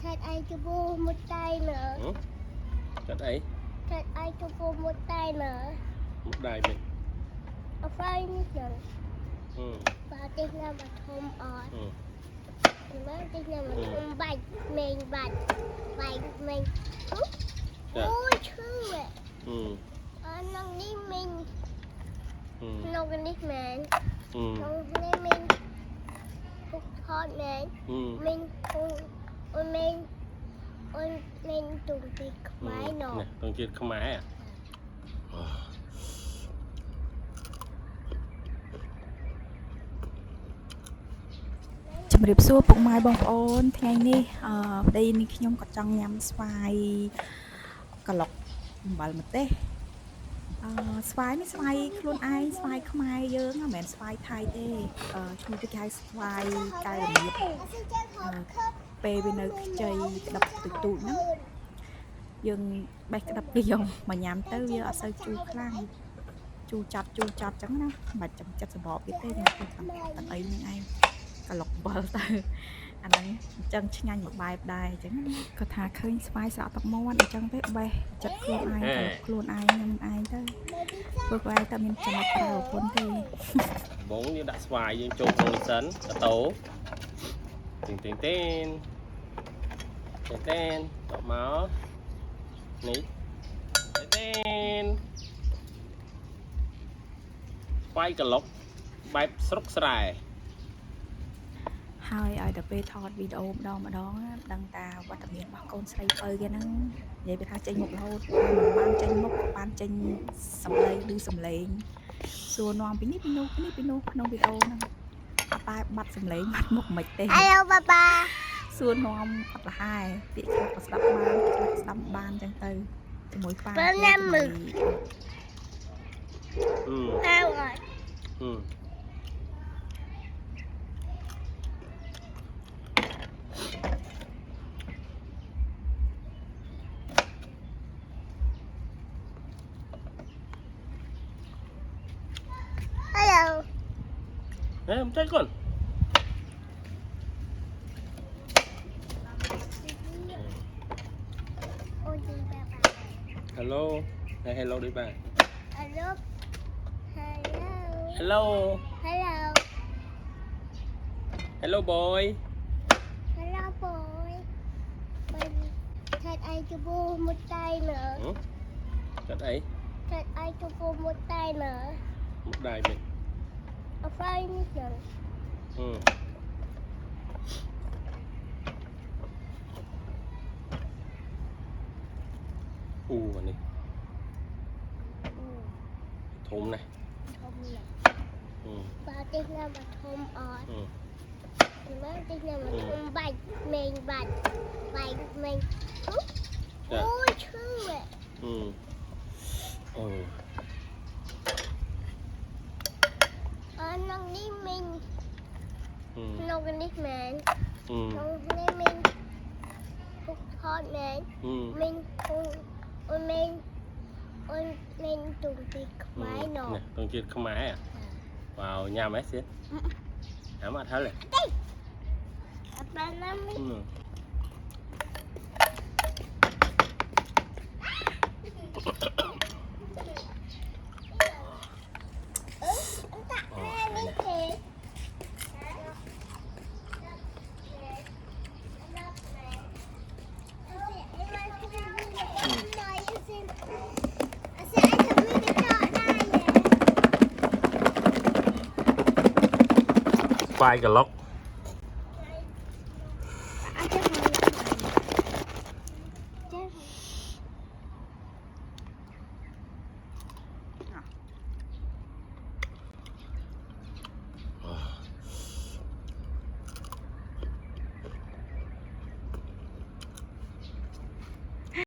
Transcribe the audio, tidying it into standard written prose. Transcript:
thật ai cho vô một tay nữa. Thật ấy. Thật ai cho vô một tay nữa. Một đài mình. Ở phải nữa. Và tiếng nào mà thơm ọt. Mà tiếng nào mà thơm bạch mình bạch mình. Ôi chứ vậy. Nông đi mình. Nông đi mình. Nông đi mình. Phục thọt mình. Mình mình tụng tiết khmái nọ. Tụng tiết khmái à? Chấm điệp xua bụng mai bông ônថ្ងៃនេះđâyនេះខ្ញុំក៏ចង់ញ៉ាំស្វាយក្លុកអំបិលម្ទេសស្វាយនេះស្វាយខ្លួនឯងស្វាយខ្មែរយើងមិនមែនស្វាយថៃទេឈ្មោះគេហៅស្វាយកែវរមៀតពេលវានៅខ្ចីក្តាប់ទូចហ្នឹងយើងបេះក្តាប់វាយកមកញ៉ាំទៅវាអត់សូវជូរខ្លាំងជូរចាត់អញ្ចឹងណាមិនចាំចិត្តសម្បកទៀតទេទាំងអីហ្នឹងឯងក្លុកបិលទៅអាហ្នឹងអញ្ចឹងឆ្ងាញ់មួយបែបដែរអញ្ចឹងគាត់ថាឃើញស្វាយស្រក់ទឹកមាត់អញ្ចឹងទៅបេះចិត្តខ្លួនឯងខ្លួនឯងញ៉ាំឯងទៅព្រោះខ្លួនឯងតែមានចំណុចប្រើប្រពន្ធទេបងយើងដាក់ស្វាយយើងចូលក្នុងនេះសិនកាតោទិញតបមកនេះស្វាយក្លុកបែបស្រុកស្រែហើយឲ្យតែពេលថតវីដេអូម្ដងដឹងតាវត្តមានរបស់កូនស្រីពៅគេហ្នឹងនិយាយថាចេញមុខរហូតមិនបានចេញមុខក៏បានចេញសម្លេងឬសម្លេងសួរនាំពីនេះពីនោះក្នុងវីដេអូហ្នឹងអត់តែបាត់សម្លេងបាត់មុខមិនទេ Hello Papa សួរនាំអត់លះហើយពាក្យខ្លះក៏ស្ដាប់បានខ្លះស្ដាប់បានអញ្ចឹងទៅជាមួយប៉ាញ៉ាំមើលហើយមិនចេះកូន Hello ហើយ Hello ដូចបាទ Hello boy thật ai cho vô một tay nữa. Thật ấy. Thật ai cho vô một tay nữa. Một đài mình. Ở phải nữa. Này. Thơm này. Và tiếng nào mà thơm ọt. Mà tiếng nào mà thơm bạch mình. Ôi chứ vậy. Nông đi mình. Nông đi mình. Nông đi mình. Phục thọt mình. Mình tụng tiết khmái nọ. Tụng tiết khmái à? Vào nhà máy xíu. Hãy mà thấy này. Ba năm đi. Khoai cà lóc